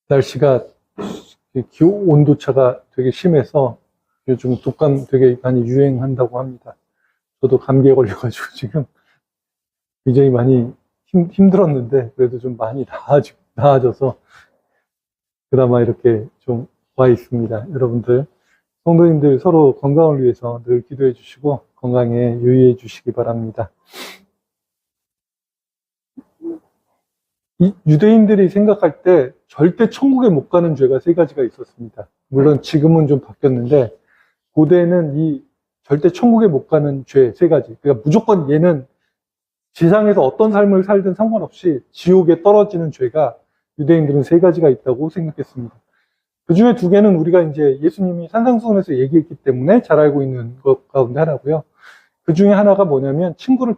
날씨가 온도차가 되게 심해서 요즘 독감 되게 많이 유행한다고 합니다. 저도 감기에 걸려가지고 지금 굉장히 많이 힘들었는데 그래도 좀 많이 나아져서 그나마 이렇게 좀 와 있습니다. 여러분들, 성도님들 서로 건강을 위해서 늘 기도해 주시고 건강에 유의해 주시기 바랍니다. 이 유대인들이 생각할 때 절대 천국에 못 가는 죄가 세 가지가 있었습니다. 물론 지금은 좀 바뀌었는데 고대에는 이 절대 천국에 못 가는 죄 세 가지. 그러니까 무조건 얘는 지상에서 어떤 삶을 살든 상관없이 지옥에 떨어지는 죄가 유대인들은 세 가지가 있다고 생각했습니다. 그 중에 두 개는 우리가 이제 예수님이 산상수훈에서 얘기했기 때문에 잘 알고 있는 것 가운데 하나고요. 그 중에 하나가 뭐냐면 친구를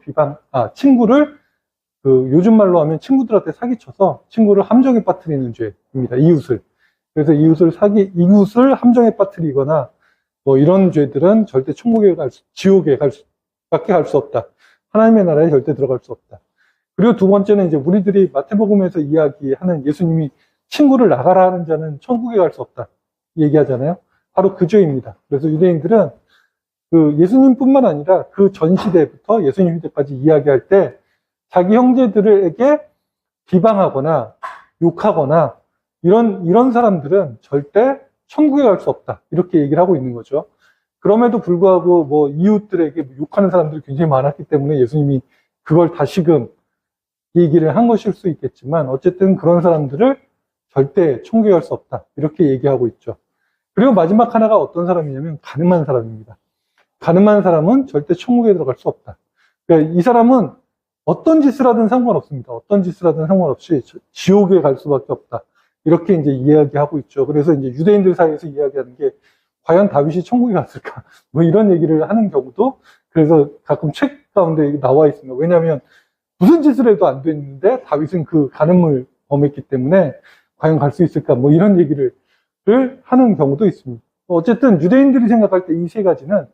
요즘 말로 하면 친구들한테 사기쳐서 친구를 함정에 빠뜨리는 죄입니다. 이웃을. 그래서 이웃을 함정에 빠뜨리거나 뭐 이런 죄들은 절대 지옥에 밖에 갈 수 없다. 하나님의 나라에 절대 들어갈 수 없다. 그리고 두 번째는 이제 우리들이 마태복음에서 이야기하는 예수님이 친구를 나가라 하는 자는 천국에 갈 수 없다. 얘기하잖아요. 바로 그 죄입니다. 그래서 유대인들은 예수님뿐만 아니라 그 전 시대부터 예수님 시대까지 이야기할 때 자기 형제들에게 비방하거나 욕하거나 이런 사람들은 절대 천국에 갈 수 없다. 이렇게 얘기를 하고 있는 거죠. 그럼에도 불구하고 뭐 이웃들에게 욕하는 사람들이 굉장히 많았기 때문에 예수님이 그걸 다시금 얘기를 한 것일 수 있겠지만 어쨌든 그런 사람들을 절대 천국에 갈 수 없다. 이렇게 얘기하고 있죠. 그리고 마지막 하나가 어떤 사람이냐면 가늠한 사람입니다. 가늠한 사람은 절대 천국에 들어갈 수 없다. 그러니까 이 사람은 어떤 짓을 하든 상관없습니다. 어떤 짓을 하든 상관없이 지옥에 갈 수밖에 없다. 이렇게 이제 이야기하고 있죠. 그래서 이제 유대인들 사이에서 이야기하는 게 과연 다윗이 천국에 갔을까? 뭐 이런 얘기를 하는 경우도 그래서 가끔 책 가운데 나와 있습니다. 왜냐하면 무슨 짓을 해도 안 됐는데 다윗은 그 간음을 범했기 때문에 과연 갈 수 있을까? 뭐 이런 얘기를 하는 경우도 있습니다. 어쨌든 유대인들이 생각할 때 이 세 가지는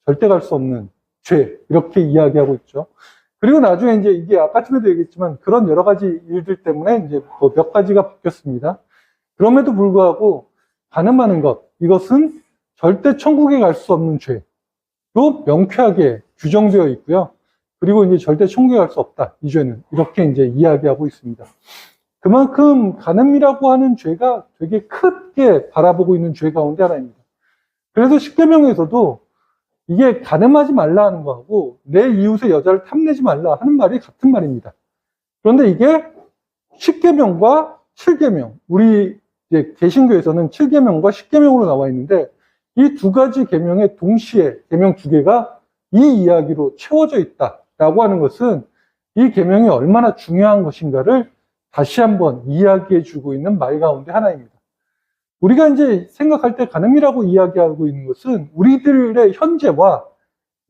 절대 갈 수 없는 죄 이렇게 이야기하고 있죠. 그리고 나중에 이제 이게 아까쯤에도 얘기했지만 그런 여러 가지 일들 때문에 이제 뭐 몇 가지가 바뀌었습니다. 그럼에도 불구하고 간음하는 것 이것은 절대 천국에 갈 수 없는 죄로 명쾌하게 규정되어 있고요. 그리고 이제 절대 천국에 갈 수 없다. 이 죄는 이렇게 이제 이야기하고 있습니다. 그만큼 간음이라고 하는 죄가 되게 크게 바라보고 있는 죄 가운데 하나입니다. 그래서 십계명에서도 이게 간음하지 말라 하는 거하고 내 이웃의 여자를 탐내지 말라 하는 말이 같은 말입니다. 그런데 이게 십계명과 칠계명, 우리 이제 개신교에서는 칠계명과 십계명으로 나와 있는데 이 두 가지 계명에 동시에 계명 두 개가 이 이야기로 채워져 있다라고 하는 것은 이 계명이 얼마나 중요한 것인가를 다시 한번 이야기해 주고 있는 말 가운데 하나입니다. 우리가 이제 생각할 때 간음이라고 이야기하고 있는 것은 우리들의 현재와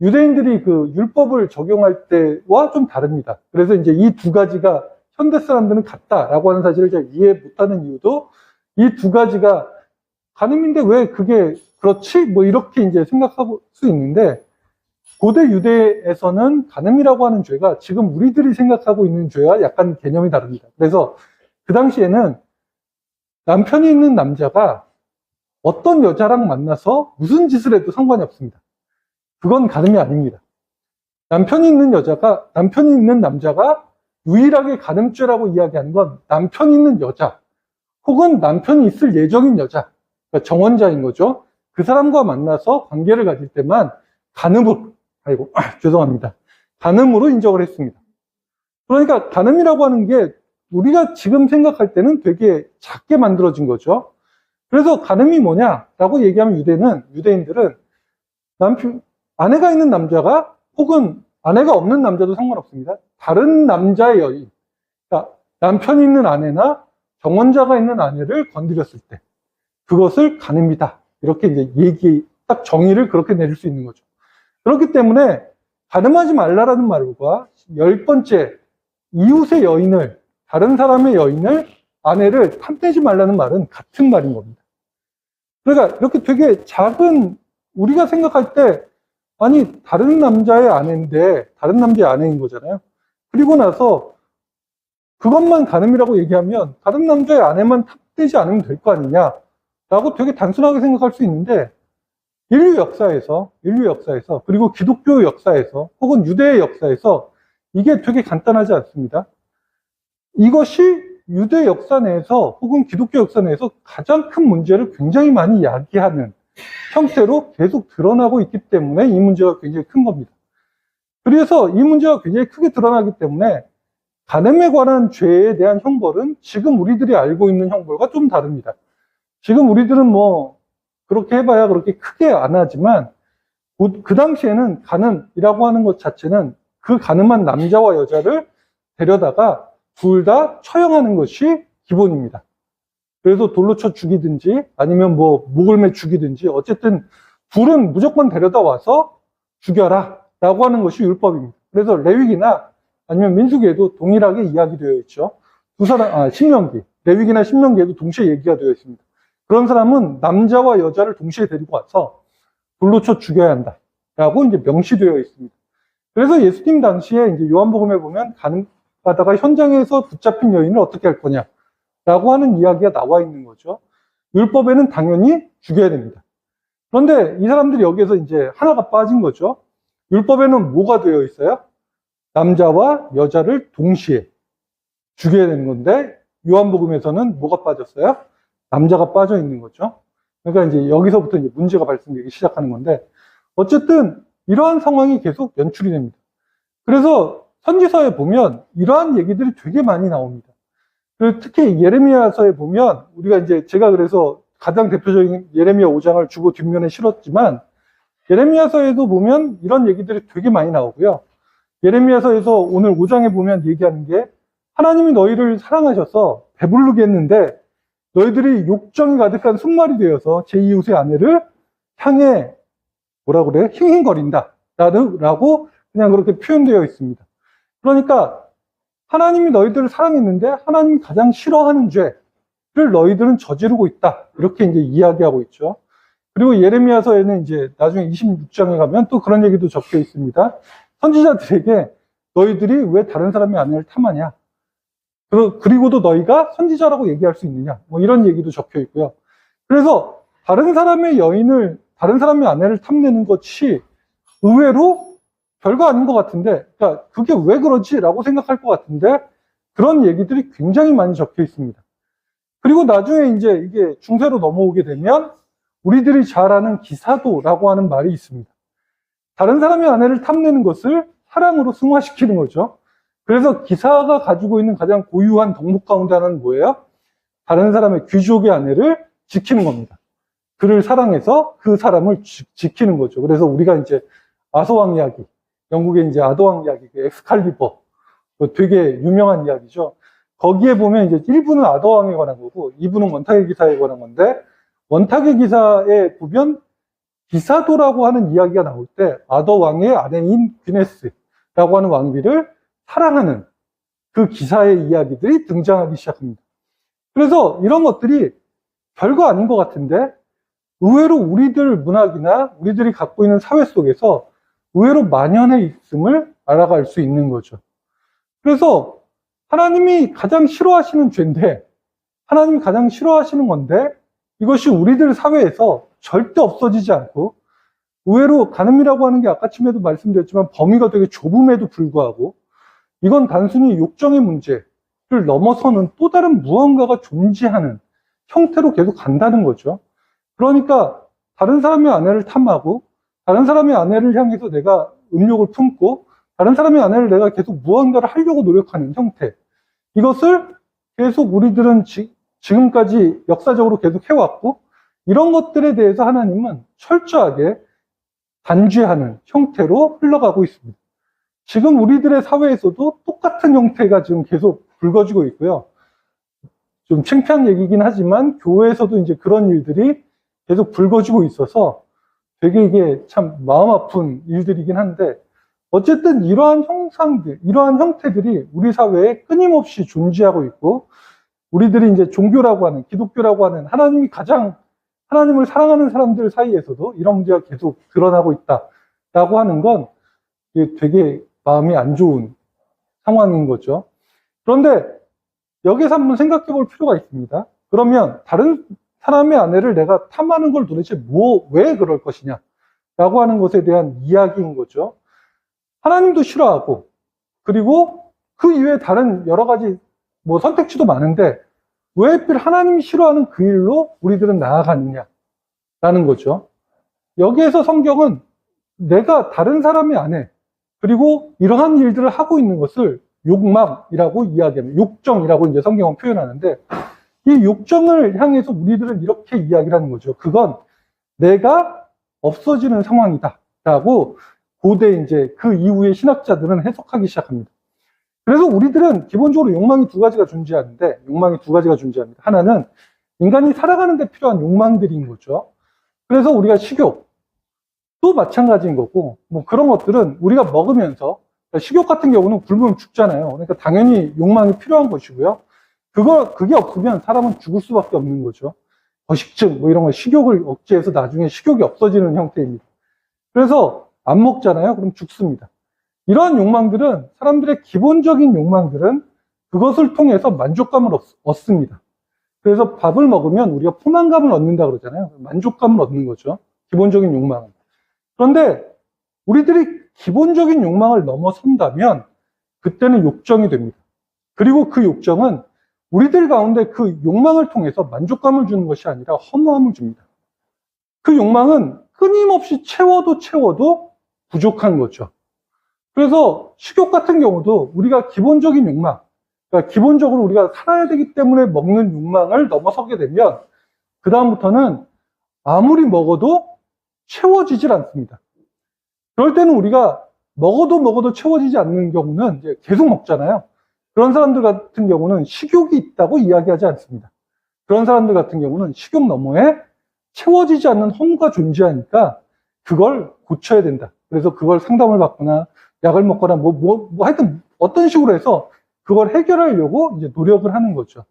유대인들이 그 율법을 적용할 때와 좀 다릅니다. 그래서 이제 이 두 가지가 현대 사람들은 같다라고 하는 사실을 잘 이해 못하는 이유도 이 두 가지가 간음인데 왜 그게 그렇지? 뭐 이렇게 이제 생각할 수 있는데 고대 유대에서는 간음이라고 하는 죄가 지금 우리들이 생각하고 있는 죄와 약간 개념이 다릅니다. 그래서 그 당시에는 남편이 있는 남자가 어떤 여자랑 만나서 무슨 짓을 해도 상관이 없습니다. 그건 간음이 아닙니다. 남편이 있는 남자가 유일하게 간음죄라고 이야기하는 건 남편이 있는 여자 혹은 남편이 있을 예정인 여자, 그러니까 정원자인 거죠. 그 사람과 만나서 관계를 가질 때만 간음으로 인정을 했습니다. 그러니까 간음이라고 하는 게 우리가 지금 생각할 때는 되게 작게 만들어진 거죠. 그래서 간음이 뭐냐라고 얘기하면 유대인들은 아내가 있는 남자가 혹은 아내가 없는 남자도 상관없습니다. 다른 남자의 여인, 그러니까 남편이 있는 아내나 정원자가 있는 아내를 건드렸을 때 그것을 간음이다. 이렇게 이제 딱 정의를 그렇게 내릴 수 있는 거죠. 그렇기 때문에 간음하지 말라라는 말과 10번째 이웃의 여인을 다른 사람의 여인을 아내를 탐내지 말라는 말은 같은 말인 겁니다. 그러니까 이렇게 되게 작은 우리가 생각할 때 아니 다른 남자의 아내인데 다른 남자의 아내인 거잖아요. 그리고 나서 그것만 간음이라고 얘기하면 다른 남자의 아내만 반복되지 않으면 될 거 아니냐라고 되게 단순하게 생각할 수 있는데, 인류 역사에서, 그리고 기독교 역사에서, 혹은 유대의 역사에서 이게 되게 간단하지 않습니다. 이것이 유대 역사 내에서 혹은 기독교 역사 내에서 가장 큰 문제를 굉장히 많이 야기하는 형태로 계속 드러나고 있기 때문에 이 문제가 굉장히 큰 겁니다. 그래서 이 문제가 굉장히 크게 드러나기 때문에 간음에 관한 죄에 대한 형벌은 지금 우리들이 알고 있는 형벌과 좀 다릅니다. 지금 우리들은 뭐 그렇게 해봐야 그렇게 크게 안 하지만 그 당시에는 간음이라고 하는 것 자체는 그 간음한 남자와 여자를 데려다가 둘 다 처형하는 것이 기본입니다. 그래서 돌로 쳐 죽이든지 아니면 뭐 목을 매 죽이든지 어쨌든 둘은 무조건 데려다 와서 죽여라 라고 하는 것이 율법입니다. 그래서 레위기나 아니면 민수기에도 동일하게 이야기되어 있죠. 신명기, 레위기나 신명기에도 동시에 얘기가 되어 있습니다. 그런 사람은 남자와 여자를 동시에 데리고 와서 돌로 쳐 죽여야 한다 라고 이제 명시되어 있습니다. 그래서 예수님 당시에 이제 요한복음에 보면 가다가 현장에서 붙잡힌 여인을 어떻게 할 거냐 라고 하는 이야기가 나와 있는 거죠. 율법에는 당연히 죽여야 됩니다. 그런데 이 사람들이 여기에서 이제 하나가 빠진 거죠. 율법에는 뭐가 되어 있어요? 남자와 여자를 동시에 죽여야 되는 건데 요한복음에서는 뭐가 빠졌어요? 남자가 빠져 있는 거죠. 그러니까 이제 여기서부터 이제 문제가 발생되기 시작하는 건데 어쨌든 이러한 상황이 계속 연출이 됩니다. 그래서 선지서에 보면 이러한 얘기들이 되게 많이 나옵니다. 특히 예레미야서에 보면 우리가 이제 제가 그래서 가장 대표적인 예레미야 5장을 주보 뒷면에 실었지만 예레미야서에도 보면 이런 얘기들이 되게 많이 나오고요. 예레미야서에서 오늘 5장에 보면 얘기하는 게 하나님이 너희를 사랑하셔서 배부르게 했는데 너희들이 욕정이 가득한 순말이 되어서 제 이웃의 아내를 향해 뭐라 그래? 힝힝거린다 라고 그냥 그렇게 표현되어 있습니다. 그러니까 하나님이 너희들을 사랑했는데 하나님이 가장 싫어하는 죄를 너희들은 저지르고 있다. 이렇게 이제 이야기하고 있죠. 그리고 예레미야서에는 이제 나중에 26장에 가면 또 그런 얘기도 적혀 있습니다. 선지자들에게 너희들이 왜 다른 사람의 아내를 탐하냐? 그리고도 너희가 선지자라고 얘기할 수 있느냐? 뭐 이런 얘기도 적혀 있고요. 그래서 다른 사람의 아내를 탐내는 것이 의외로 별거 아닌 것 같은데, 그러니까 그게 왜 그러지? 라고 생각할 것 같은데, 그런 얘기들이 굉장히 많이 적혀 있습니다. 그리고 나중에 이제 이게 중세로 넘어오게 되면, 우리들이 잘 아는 기사도라고 하는 말이 있습니다. 다른 사람의 아내를 탐내는 것을 사랑으로 승화시키는 거죠. 그래서 기사가 가지고 있는 가장 고유한 덕목 가운데 하나는 뭐예요? 다른 사람의 귀족의 아내를 지키는 겁니다. 그를 사랑해서 그 사람을 지키는 거죠. 그래서 우리가 이제 아서왕 이야기, 영국의 이제 아더왕 이야기, 엑스칼리버, 되게 유명한 이야기죠. 거기에 보면 이제 1부는 아더왕에 관한 거고 2부는 원탁의 기사에 관한 건데 원탁의 기사에 보면 기사도라고 하는 이야기가 나올 때 아더왕의 아내인 귀네스라고 하는 왕비를 사랑하는 그 기사의 이야기들이 등장하기 시작합니다. 그래서 이런 것들이 별거 아닌 것 같은데 의외로 우리들 문학이나 우리들이 갖고 있는 사회 속에서 의외로 만연해 있음을 알아갈 수 있는 거죠. 그래서 하나님이 가장 싫어하시는 죄인데 하나님이 가장 싫어하시는 건데 이것이 우리들 사회에서 절대 없어지지 않고 의외로 간음이라고 하는 게 아까쯤에도 말씀드렸지만 범위가 되게 좁음에도 불구하고 이건 단순히 욕정의 문제를 넘어서는 또 다른 무언가가 존재하는 형태로 계속 간다는 거죠. 그러니까 다른 사람의 아내를 탐하고 다른 사람의 아내를 향해서 내가 음욕을 품고 다른 사람의 아내를 내가 계속 무언가를 하려고 노력하는 형태, 이것을 계속 우리들은 지금까지 역사적으로 계속 해왔고 이런 것들에 대해서 하나님은 철저하게 단죄하는 형태로 흘러가고 있습니다. 지금 우리들의 사회에서도 똑같은 형태가 지금 계속 불거지고 있고요. 좀 창피한 얘기긴 하지만 교회에서도 이제 그런 일들이 계속 불거지고 있어서 되게 이게 참 마음 아픈 일들이긴 한데 어쨌든 이러한 형상들, 이러한 형태들이 우리 사회에 끊임없이 존재하고 있고 우리들이 이제 종교라고 하는, 기독교라고 하는 하나님이 가장 하나님을 사랑하는 사람들 사이에서도 이런 문제가 계속 드러나고 있다라고 하는 건 되게 마음이 안 좋은 상황인 거죠. 그런데 여기서 한번 생각해 볼 필요가 있습니다. 그러면 다른 사람의 아내를 내가 탐하는 걸 도대체 왜 그럴 것이냐 라고 하는 것에 대한 이야기인 거죠. 하나님도 싫어하고, 그리고 그 이외에 다른 여러 가지 선택지도 많은데 왜 하필 하나님이 싫어하는 그 일로 우리들은 나아가느냐라는 거죠. 여기에서 성경은 내가 다른 사람의 아내, 그리고 이러한 일들을 하고 있는 것을 욕망이라고 이야기합니다. 욕정이라고 이제 성경은 표현하는데, 이 욕정을 향해서 우리들은 이렇게 이야기를 하는 거죠. 그건 내가 없어지는 상황이다 라고 고대 이제 그 이후에 신학자들은 해석하기 시작합니다. 그래서 우리들은 기본적으로 욕망이 두 가지가 존재합니다. 하나는 인간이 살아가는 데 필요한 욕망들인 거죠. 그래서 우리가 식욕도 마찬가지인 거고, 그런 것들은 우리가 먹으면서, 식욕 같은 경우는 굶으면 죽잖아요. 그러니까 당연히 욕망이 필요한 것이고요. 그게 없으면 사람은 죽을 수밖에 없는 거죠. 거식증, 이런 거 식욕을 억제해서 나중에 식욕이 없어지는 형태입니다. 그래서 안 먹잖아요. 그럼 죽습니다. 이러한 욕망들은, 사람들의 기본적인 욕망들은 그것을 통해서 만족감을 얻습니다. 그래서 밥을 먹으면 우리가 포만감을 얻는다 그러잖아요. 만족감을 얻는 거죠. 기본적인 욕망은. 그런데 우리들이 기본적인 욕망을 넘어선다면 그때는 욕정이 됩니다. 그리고 그 욕정은 우리들 가운데 그 욕망을 통해서 만족감을 주는 것이 아니라 허무함을 줍니다. 그 욕망은 끊임없이 채워도 부족한 거죠. 그래서 식욕 같은 경우도 우리가 기본적인 욕망, 그러니까 기본적으로 우리가 살아야 되기 때문에 먹는 욕망을 넘어서게 되면 그 다음부터는 아무리 먹어도 채워지질 않습니다. 그럴 때는 우리가 먹어도 채워지지 않는 경우는 이제 계속 먹잖아요. 그런 사람들 같은 경우는 식욕이 있다고 이야기하지 않습니다. 그런 사람들 같은 경우는 식욕 너머에 채워지지 않는 허무가 존재하니까 그걸 고쳐야 된다. 그래서 그걸 상담을 받거나 약을 먹거나 하여튼 어떤 식으로 해서 그걸 해결하려고 이제 노력을 하는 거죠.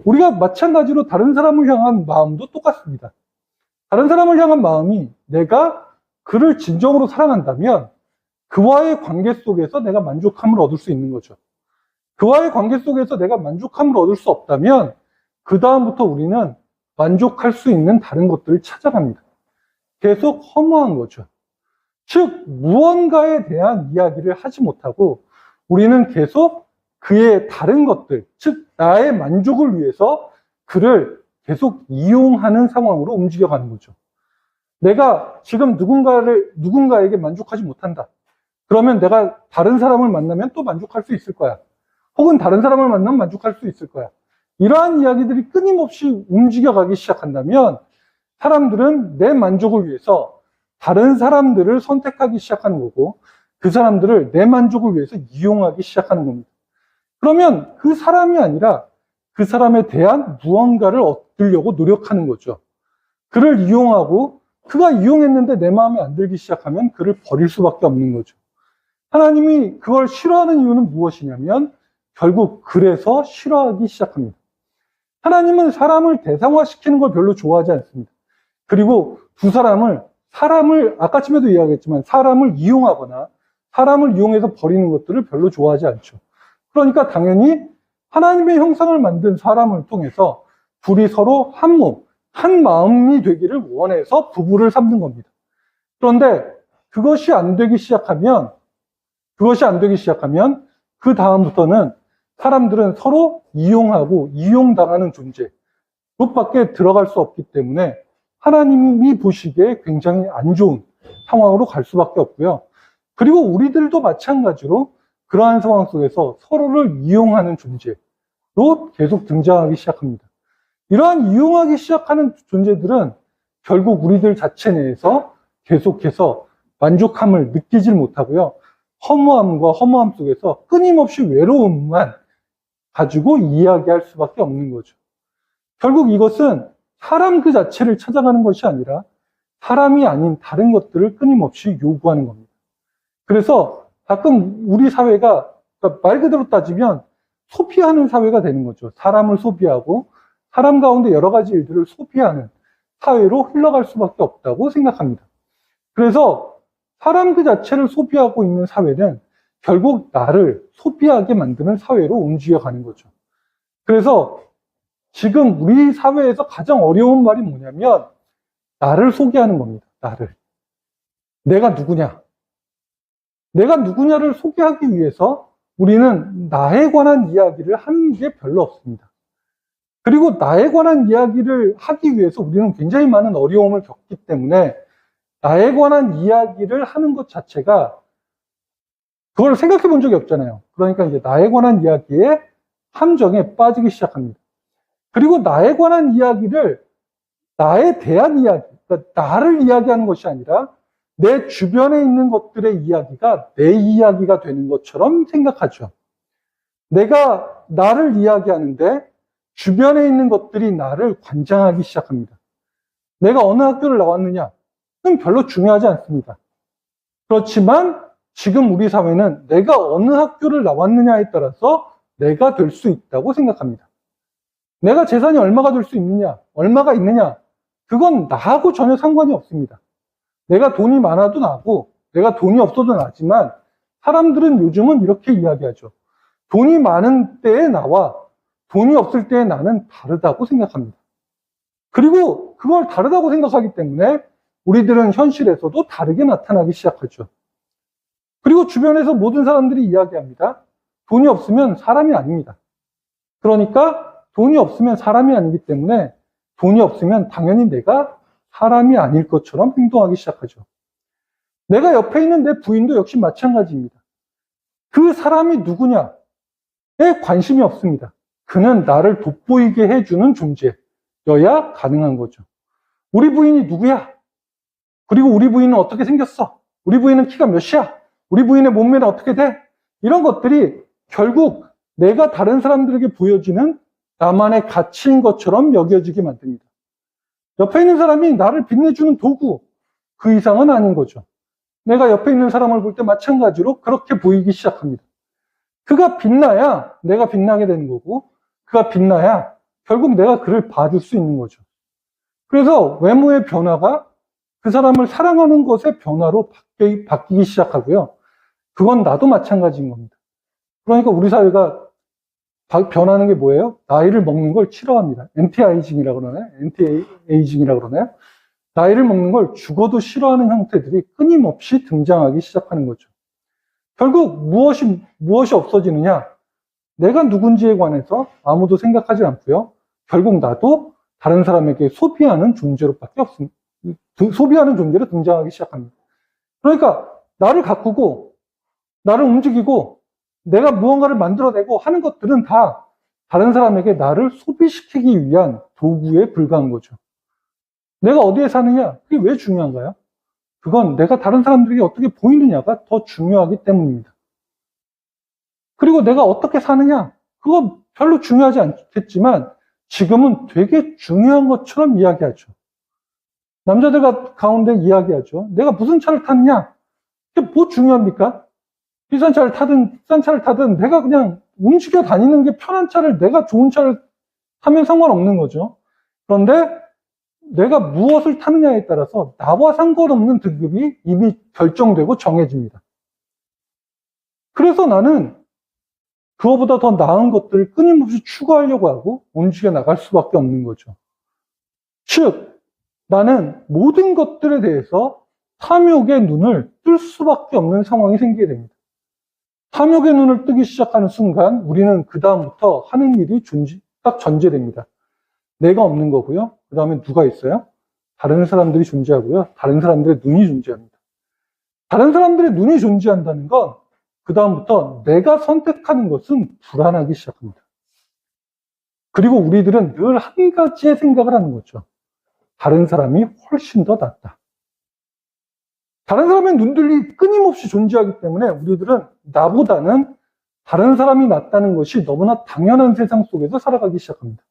우리가 마찬가지로 다른 사람을 향한 마음도 똑같습니다. 다른 사람을 향한 마음이 내가 그를 진정으로 사랑한다면 그와의 관계 속에서 내가 만족함을 얻을 수 있는 거죠. 그와의 관계 속에서 내가 만족함을 얻을 수 없다면 그 다음부터 우리는 만족할 수 있는 다른 것들을 찾아갑니다. 계속 허무한 거죠. 즉 무언가에 대한 이야기를 하지 못하고 우리는 계속 그의 다른 것들, 즉 나의 만족을 위해서 그를 계속 이용하는 상황으로 움직여가는 거죠. 내가 지금 누군가에게 만족하지 못한다. 그러면 내가 다른 사람을 만나면 또 만족할 수 있을 거야. 혹은 다른 사람을 만나면 만족할 수 있을 거야. 이러한 이야기들이 끊임없이 움직여가기 시작한다면 사람들은 내 만족을 위해서 다른 사람들을 선택하기 시작하는 거고 그 사람들을 내 만족을 위해서 이용하기 시작하는 겁니다. 그러면 그 사람이 아니라 그 사람에 대한 무언가를 얻으려고 노력하는 거죠. 그를 이용하고 그가 이용했는데 내 마음에 안 들기 시작하면 그를 버릴 수밖에 없는 거죠. 하나님이 그걸 싫어하는 이유는 무엇이냐면 결국 그래서 싫어하기 시작합니다. 하나님은 사람을 대상화시키는 걸 별로 좋아하지 않습니다. 그리고 사람을 아까쯤에도 이야기했지만 사람을 이용하거나 사람을 이용해서 버리는 것들을 별로 좋아하지 않죠. 그러니까 당연히 하나님의 형상을 만든 사람을 통해서 둘이 서로 한 몸, 한 마음이 되기를 원해서 부부를 삼는 겁니다. 그런데 그것이 안 되기 시작하면 그 다음부터는 사람들은 서로 이용하고 이용당하는 존재로밖에 들어갈 수 없기 때문에 하나님이 보시기에 굉장히 안 좋은 상황으로 갈 수밖에 없고요. 그리고 우리들도 마찬가지로 그러한 상황 속에서 서로를 이용하는 존재로 계속 등장하기 시작합니다. 이러한 이용하기 시작하는 존재들은 결국 우리들 자체 내에서 계속해서 만족함을 느끼질 못하고요. 허무함 속에서 끊임없이 외로움만 가지고 이야기할 수밖에 없는 거죠. 결국 이것은 사람 그 자체를 찾아가는 것이 아니라 사람이 아닌 다른 것들을 끊임없이 요구하는 겁니다. 그래서 가끔 우리 사회가 그러니까 말 그대로 따지면 소비하는 사회가 되는 거죠. 사람을 소비하고 사람 가운데 여러 가지 일들을 소비하는 사회로 흘러갈 수밖에 없다고 생각합니다. 그래서 사람 그 자체를 소비하고 있는 사회는 결국 나를 소비하게 만드는 사회로 움직여가는 거죠. 그래서 지금 우리 사회에서 가장 어려운 말이 뭐냐면 나를 소개하는 겁니다. 나를. 내가 누구냐? 내가 누구냐를 소개하기 위해서 우리는 나에 관한 이야기를 하는 게 별로 없습니다. 그리고 나에 관한 이야기를 하기 위해서 우리는 굉장히 많은 어려움을 겪기 때문에 나에 관한 이야기를 하는 것 자체가 그걸 생각해 본 적이 없잖아요. 그러니까 이제 나에 관한 이야기의 함정에 빠지기 시작합니다. 그리고 나에 관한 이야기를 나에 대한 이야기, 그러니까 나를 이야기하는 것이 아니라 내 주변에 있는 것들의 이야기가 내 이야기가 되는 것처럼 생각하죠. 내가 나를 이야기하는데 주변에 있는 것들이 나를 관장하기 시작합니다. 내가 어느 학교를 나왔느냐는 별로 중요하지 않습니다. 그렇지만 지금 우리 사회는 내가 어느 학교를 나왔느냐에 따라서 내가 될 수 있다고 생각합니다. 내가 재산이 얼마가 될 수 있느냐, 얼마가 있느냐, 그건 나하고 전혀 상관이 없습니다. 내가 돈이 많아도 나고 내가 돈이 없어도 나지만 사람들은 요즘은 이렇게 이야기하죠. 돈이 많은 때의 나와 돈이 없을 때의 나는 다르다고 생각합니다. 그리고 그걸 다르다고 생각하기 때문에 우리들은 현실에서도 다르게 나타나기 시작하죠. 그리고 주변에서 모든 사람들이 이야기합니다. 돈이 없으면 사람이 아닙니다. 그러니까 돈이 없으면 사람이 아니기 때문에 돈이 없으면 당연히 내가 사람이 아닐 것처럼 행동하기 시작하죠. 내가 옆에 있는 내 부인도 역시 마찬가지입니다. 그 사람이 누구냐에 관심이 없습니다. 그는 나를 돋보이게 해주는 존재여야 가능한 거죠. 우리 부인이 누구야? 그리고 우리 부인은 어떻게 생겼어? 우리 부인은 키가 몇이야? 우리 부인의 몸매는 어떻게 돼? 이런 것들이 결국 내가 다른 사람들에게 보여지는 나만의 가치인 것처럼 여겨지게 만듭니다. 옆에 있는 사람이 나를 빛내주는 도구, 그 이상은 아닌 거죠. 내가 옆에 있는 사람을 볼 때 마찬가지로 그렇게 보이기 시작합니다. 그가 빛나야 내가 빛나게 되는 거고, 그가 빛나야 결국 내가 그를 봐줄 수 있는 거죠. 그래서 외모의 변화가 그 사람을 사랑하는 것의 변화로 바뀌기 시작하고요. 그건 나도 마찬가지인 겁니다. 그러니까 우리 사회가 변하는 게 뭐예요? 나이를 먹는 걸 싫어합니다. 엔티에이징이라고 그러나요? 엔티에이징이라고 그러나요? 나이를 먹는 걸 죽어도 싫어하는 형태들이 끊임없이 등장하기 시작하는 거죠. 결국 무엇이 없어지느냐? 내가 누군지에 관해서 아무도 생각하지 않고요. 결국 나도 다른 사람에게 소비하는 존재로밖에 없습니다. 소비하는 존재로 등장하기 시작합니다. 그러니까 나를 가꾸고 나를 움직이고 내가 무언가를 만들어내고 하는 것들은 다 다른 사람에게 나를 소비시키기 위한 도구에 불과한 거죠. 내가 어디에 사느냐? 그게 왜 중요한가요? 그건 내가 다른 사람들에게 어떻게 보이느냐가 더 중요하기 때문입니다. 그리고 내가 어떻게 사느냐? 그거 별로 중요하지 않겠지만 지금은 되게 중요한 것처럼 이야기하죠. 남자들 가운데 이야기하죠. 내가 무슨 차를 타느냐? 그게 뭐 중요합니까? 비싼 차를 타든 싼 차를 타든 내가 그냥 움직여 다니는 게 편한 차를 내가 좋은 차를 타면 상관없는 거죠. 그런데 내가 무엇을 타느냐에 따라서 나와 상관없는 등급이 이미 결정되고 정해집니다. 그래서 나는 그거보다 더 나은 것들을 끊임없이 추구하려고 하고 움직여 나갈 수밖에 없는 거죠. 즉, 나는 모든 것들에 대해서 탐욕의 눈을 뜰 수밖에 없는 상황이 생기게 됩니다. 탐욕의 눈을 뜨기 시작하는 순간 우리는 그 다음부터 하는 일이 딱 전제됩니다. 내가 없는 거고요. 그 다음에 누가 있어요? 다른 사람들이 존재하고요. 다른 사람들의 눈이 존재합니다. 다른 사람들의 눈이 존재한다는 건 그 다음부터 내가 선택하는 것은 불안하기 시작합니다. 그리고 우리들은 늘 한 가지의 생각을 하는 거죠. 다른 사람이 훨씬 더 낫다. 다른 사람의 눈들이 끊임없이 존재하기 때문에 우리들은 나보다는 다른 사람이 낫다는 것이 너무나 당연한 세상 속에서 살아가기 시작합니다.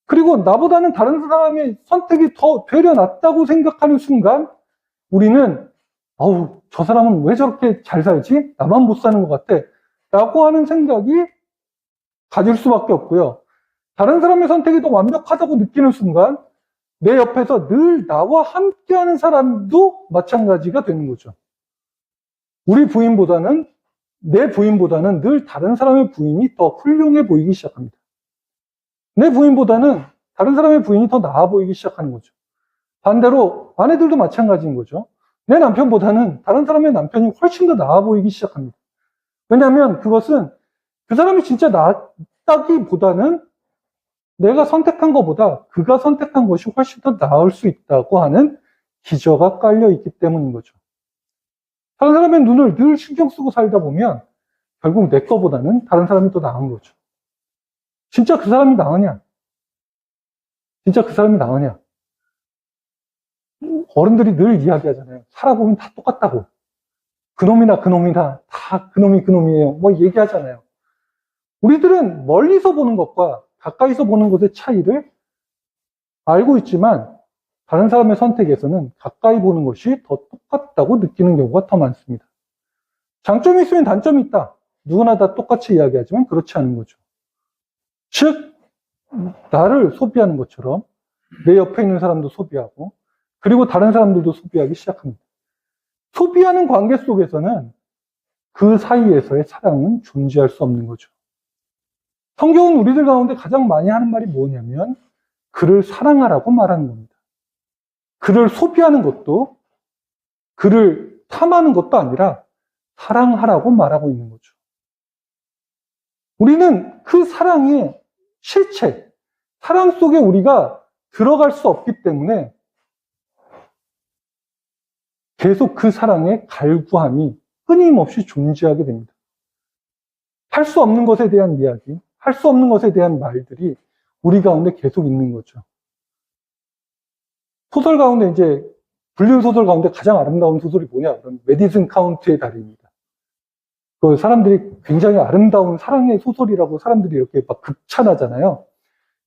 그리고 나보다는 다른 사람의 선택이 더 되려 낫다고 생각하는 순간 우리는 저 사람은 왜 저렇게 잘 살지? 나만 못 사는 것 같아. 라고 하는 생각이 가질 수밖에 없고요. 다른 사람의 선택이 더 완벽하다고 느끼는 순간 내 옆에서 늘 나와 함께하는 사람도 마찬가지가 되는 거죠. 내 부인보다는 늘 다른 사람의 부인이 더 훌륭해 보이기 시작합니다. 내 부인보다는 다른 사람의 부인이 더 나아 보이기 시작하는 거죠. 반대로 아내들도 마찬가지인 거죠. 내 남편보다는 다른 사람의 남편이 훨씬 더 나아 보이기 시작합니다. 왜냐하면 그것은 그 사람이 진짜 낫다기보다는 내가 선택한 것보다 그가 선택한 것이 훨씬 더 나을 수 있다고 하는 기저가 깔려 있기 때문인 거죠. 다른 사람의 눈을 늘 신경 쓰고 살다 보면 결국 내 거보다는 다른 사람이 더 나은 거죠. 진짜 그 사람이 나으냐? 진짜 그 사람이 나으냐? 어른들이 늘 이야기하잖아요. 살아보면 다 똑같다고. 그놈이나 다 그놈이에요. 뭐 얘기하잖아요. 우리들은 멀리서 보는 것과 가까이서 보는 것의 차이를 알고 있지만 다른 사람의 선택에서는 가까이 보는 것이 더 똑같다고 느끼는 경우가 더 많습니다. 장점이 있으면 단점이 있다. 누구나 다 똑같이 이야기하지만 그렇지 않은 거죠. 즉, 나를 소비하는 것처럼 내 옆에 있는 사람도 소비하고 그리고 다른 사람들도 소비하기 시작합니다. 소비하는 관계 속에서는 그 사이에서의 사랑은 존재할 수 없는 거죠. 성경은 우리들 가운데 가장 많이 하는 말이 뭐냐면 그를 사랑하라고 말하는 겁니다. 그를 소비하는 것도 그를 탐하는 것도 아니라 사랑하라고 말하고 있는 거죠. 우리는 그 사랑의 실체, 사랑 속에 우리가 들어갈 수 없기 때문에 계속 그 사랑의 갈구함이 끊임없이 존재하게 됩니다. 할 수 없는 것에 대한 이야기, 할 수 없는 것에 대한 말들이 우리 가운데 계속 있는 거죠. 소설 가운데 이제 불륜 소설 가운데 가장 아름다운 소설이 뭐냐? 그럼 메디슨 카운트의 달인입니다. 그 사람들이 굉장히 아름다운 사랑의 소설이라고 사람들이 이렇게 막 극찬하잖아요.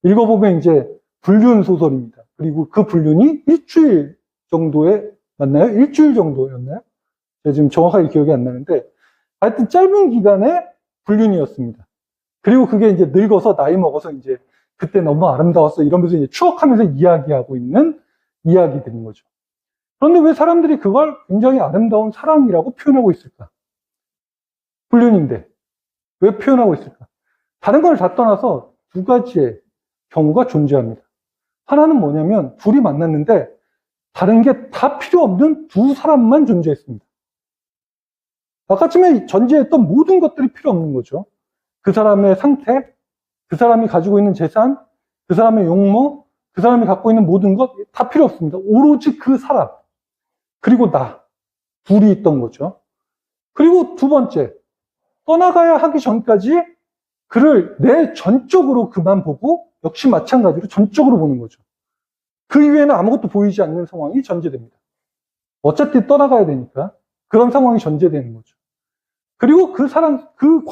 읽어보면 이제 불륜 소설입니다. 그리고 그 불륜이 일주일 정도에 맞나요? 일주일 정도였나요? 제가 지금 정확하게 기억이 안 나는데 하여튼 짧은 기간의 불륜이었습니다. 그리고 그게 이제 늙어서 나이 먹어서 이제 그때 너무 아름다웠어 이러면서 이제 추억하면서 이야기하고 있는 이야기들인 거죠. 그런데 왜 사람들이 그걸 굉장히 아름다운 사랑이라고 표현하고 있을까? 불륜인데 왜 표현하고 있을까? 다른 걸 다 떠나서 두 가지의 경우가 존재합니다. 하나는 뭐냐면 둘이 만났는데 다른 게 다 필요 없는 두 사람만 존재했습니다. 아까쯤에 전제했던 모든 것들이 필요 없는 거죠. 그 사람의 상태, 그 사람이 가지고 있는 재산, 그 사람의 용모, 그 사람이 갖고 있는 모든 것 다 필요 없습니다. 오로지 그 사람, 그리고 나, 둘이 있던 거죠. 그리고 두 번째, 떠나가야 하기 전까지 그를 내 전적으로 그만 보고 역시 마찬가지로 전적으로 보는 거죠. 그 이외에는 아무것도 보이지 않는 상황이 전제됩니다. 어차피 떠나가야 되니까 그런 상황이 전제되는 거죠. 그리고 그 사랑, 그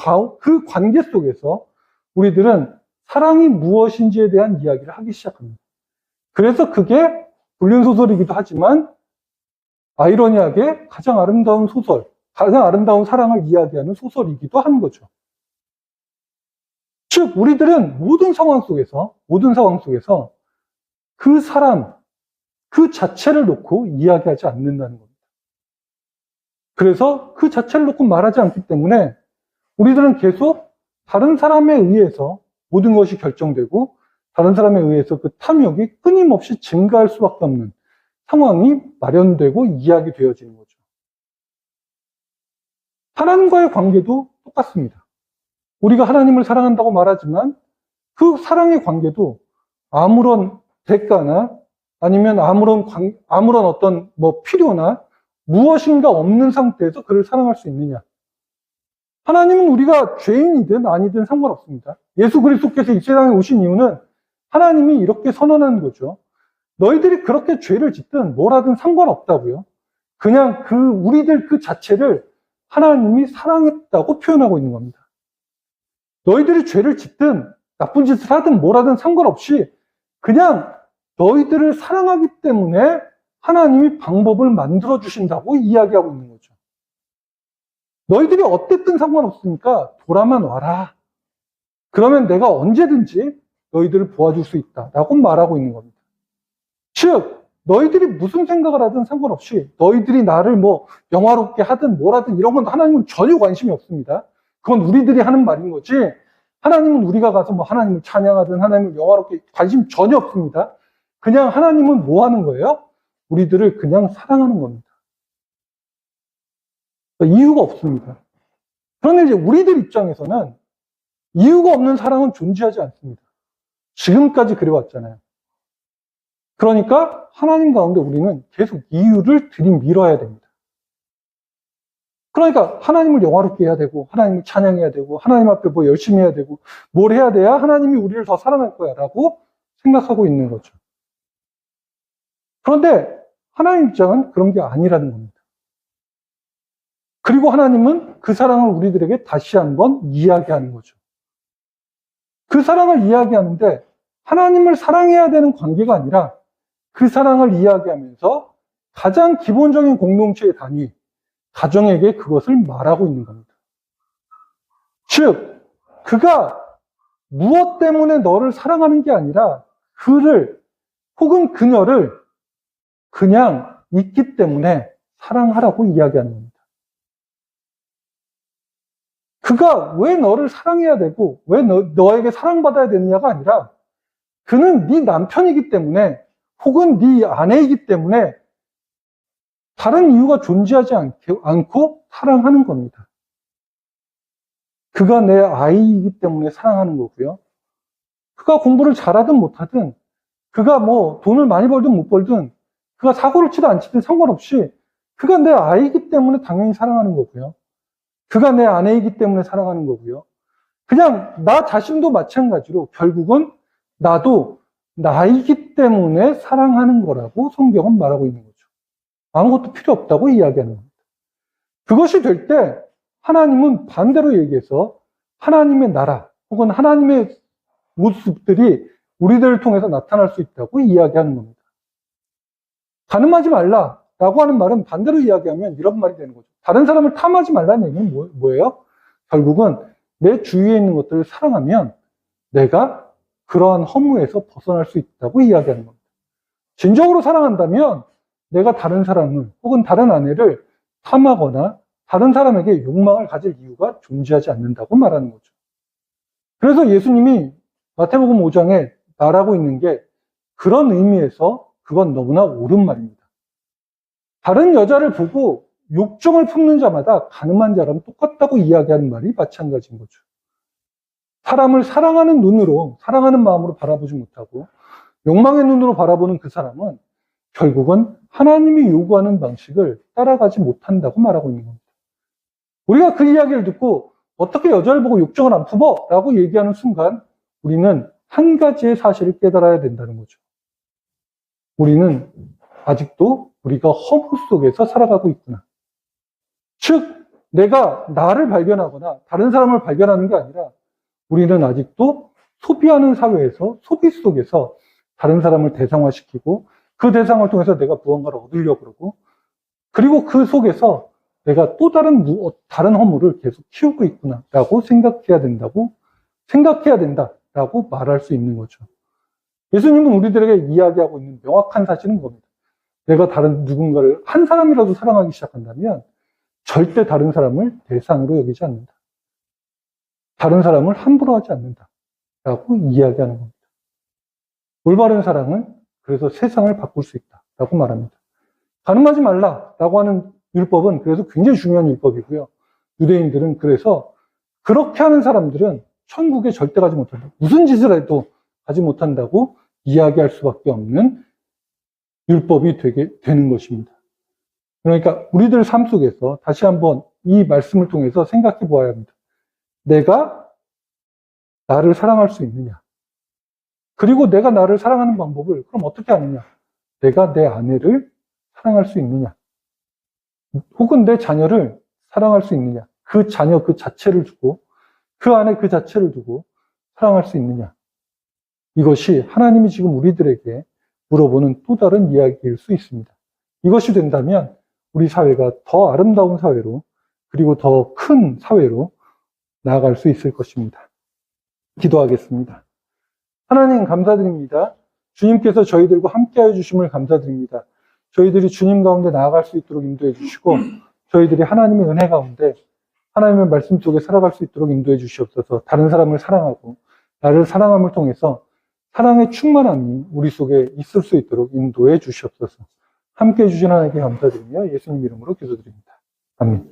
관계 속에서 우리들은 사랑이 무엇인지에 대한 이야기를 하기 시작합니다. 그래서 그게 불륜소설이기도 하지만 아이러니하게 가장 아름다운 소설, 가장 아름다운 사랑을 이야기하는 소설이기도 한 거죠. 즉, 우리들은 모든 상황 속에서 그 사람, 그 자체를 놓고 이야기하지 않는다는 겁니다. 그래서 그 자체를 놓고 말하지 않기 때문에 우리들은 계속 다른 사람에 의해서 모든 것이 결정되고 다른 사람에 의해서 그 탐욕이 끊임없이 증가할 수밖에 없는 상황이 마련되고 이야기되어지는 거죠. 하나님과의 관계도 똑같습니다. 우리가 하나님을 사랑한다고 말하지만 그 사랑의 관계도 아무런 대가나 아니면 아무런 어떤 필요나 무엇인가 없는 상태에서 그를 사랑할 수 있느냐. 하나님은 우리가 죄인이든 아니든 상관없습니다. 예수 그리스도께서 이 세상에 오신 이유는 하나님이 이렇게 선언한 거죠. 너희들이 그렇게 죄를 짓든 뭘 하든 상관없다고요. 그냥 우리들 그 자체를 하나님이 사랑했다고 표현하고 있는 겁니다. 너희들이 죄를 짓든 나쁜 짓을 하든 뭘 하든 상관없이 그냥 너희들을 사랑하기 때문에 하나님이 방법을 만들어 주신다고 이야기하고 있는 거죠. 너희들이 어땠든 상관없으니까 돌아만 와라. 그러면 내가 언제든지 너희들을 도와줄 수 있다라고 말하고 있는 겁니다. 즉, 너희들이 무슨 생각을 하든 상관없이 너희들이 나를 영화롭게 하든 뭘 하든 이런 건 하나님은 전혀 관심이 없습니다. 그건 우리들이 하는 말인 거지 하나님은 우리가 가서 뭐 하나님을 찬양하든 하나님을 영화롭게 관심 전혀 없습니다. 그냥 하나님은 뭐 하는 거예요? 우리들을 그냥 사랑하는 겁니다. 이유가 없습니다. 그런데 이제 우리들 입장에서는 이유가 없는 사랑은 존재하지 않습니다. 지금까지 그래왔잖아요. 그러니까 하나님 가운데 우리는 계속 이유를 들이밀어야 됩니다. 그러니까 하나님을 영화롭게 해야 되고 하나님을 찬양해야 되고 하나님 앞에 뭐 열심히 해야 되고 뭘 해야 돼야 하나님이 우리를 더 사랑할 거야 라고 생각하고 있는 거죠. 그런데 하나님 입장은 그런 게 아니라는 겁니다. 그리고 하나님은 그 사랑을 우리들에게 다시 한번 이야기하는 거죠. 그 사랑을 이야기하는데 하나님을 사랑해야 되는 관계가 아니라 그 사랑을 이야기하면서 가장 기본적인 공동체의 단위, 가정에게 그것을 말하고 있는 겁니다. 즉, 그가 무엇 때문에 너를 사랑하는 게 아니라 그를 혹은 그녀를 그냥 있기 때문에 사랑하라고 이야기하는 겁니다. 그가 왜 너를 사랑해야 되고 왜 너에게 사랑받아야 되느냐가 아니라 그는 네 남편이기 때문에 혹은 네 아내이기 때문에 다른 이유가 존재하지 않고 사랑하는 겁니다. 그가 내 아이이기 때문에 사랑하는 거고요. 그가 공부를 잘하든 못하든 그가 뭐 돈을 많이 벌든 못 벌든 그가 사고를 치든 안 치든 상관없이 그가 내 아이이기 때문에 당연히 사랑하는 거고요. 그가 내 아내이기 때문에 사랑하는 거고요. 그냥 나 자신도 마찬가지로 결국은 나도 나이기 때문에 사랑하는 거라고 성경은 말하고 있는 거죠. 아무것도 필요 없다고 이야기하는 겁니다. 그것이 될 때 하나님은 반대로 얘기해서 하나님의 나라 혹은 하나님의 모습들이 우리들을 통해서 나타날 수 있다고 이야기하는 겁니다. 가늠하지 말라라고 하는 말은 반대로 이야기하면 이런 말이 되는 거죠. 다른 사람을 탐하지 말라는 얘기는 뭐예요? 결국은 내 주위에 있는 것들을 사랑하면 내가 그러한 허무에서 벗어날 수 있다고 이야기하는 겁니다. 진정으로 사랑한다면 내가 다른 사람을 혹은 다른 아내를 탐하거나 다른 사람에게 욕망을 가질 이유가 존재하지 않는다고 말하는 거죠. 그래서 예수님이 마태복음 5장에 말하고 있는 게 그런 의미에서 그건 너무나 옳은 말입니다. 다른 여자를 보고 욕정을 품는 자마다 가늠한 자랑 똑같다고 이야기하는 말이 마찬가지인 거죠. 사람을 사랑하는 눈으로, 사랑하는 마음으로 바라보지 못하고 욕망의 눈으로 바라보는 그 사람은 결국은 하나님이 요구하는 방식을 따라가지 못한다고 말하고 있는 겁니다. 우리가 그 이야기를 듣고 어떻게 여자를 보고 욕정을 안 품어? 라고 얘기하는 순간 우리는 한 가지의 사실을 깨달아야 된다는 거죠. 우리는 아직도 우리가 허무 속에서 살아가고 있구나. 즉, 내가 나를 발견하거나 다른 사람을 발견하는 게 아니라 우리는 아직도 소비하는 사회에서 소비 속에서 다른 사람을 대상화시키고 그 대상을 통해서 내가 무언가를 얻으려고 그러고 그리고 그 속에서 내가 또 다른 허물을 계속 키우고 있구나라고 생각해야 된다라고 말할 수 있는 거죠. 예수님은 우리들에게 이야기하고 있는 명확한 사실은 겁니다. 내가 다른 누군가를 한 사람이라도 사랑하기 시작한다면 절대 다른 사람을 대상으로 여기지 않는다. 다른 사람을 함부로 하지 않는다라고 이야기하는 겁니다. 올바른 사랑은 그래서 세상을 바꿀 수 있다라고 말합니다. 가늠하지 말라라고 하는 율법은 그래서 굉장히 중요한 율법이고요. 유대인들은 그래서 그렇게 하는 사람들은 천국에 절대 가지 못한다. 무슨 짓을 해도 가지 못한다고 이야기할 수밖에 없는 율법이 되는 것입니다. 그러니까 우리들 삶 속에서 다시 한번 이 말씀을 통해서 생각해 보아야 합니다. 내가 나를 사랑할 수 있느냐? 그리고 내가 나를 사랑하는 방법을 그럼 어떻게 하느냐? 내가 내 아내를 사랑할 수 있느냐? 혹은 내 자녀를 사랑할 수 있느냐? 그 자녀 그 자체를 두고 그 아내 그 자체를 두고 사랑할 수 있느냐? 이것이 하나님이 지금 우리들에게 물어보는 또 다른 이야기일 수 있습니다. 이것이 된다면 우리 사회가 더 아름다운 사회로 그리고 더 큰 사회로 나아갈 수 있을 것입니다. 기도하겠습니다. 하나님 감사드립니다. 주님께서 저희들과 함께하여 주심을 감사드립니다. 저희들이 주님 가운데 나아갈 수 있도록 인도해 주시고 저희들이 하나님의 은혜 가운데 하나님의 말씀 속에 살아갈 수 있도록 인도해 주시옵소서. 다른 사람을 사랑하고 나를 사랑함을 통해서 사랑의 충만함이 우리 속에 있을 수 있도록 인도해 주시옵소서. 함께 해주신 하나님께 감사드리며 예수님 이름으로 기도드립니다. 아멘.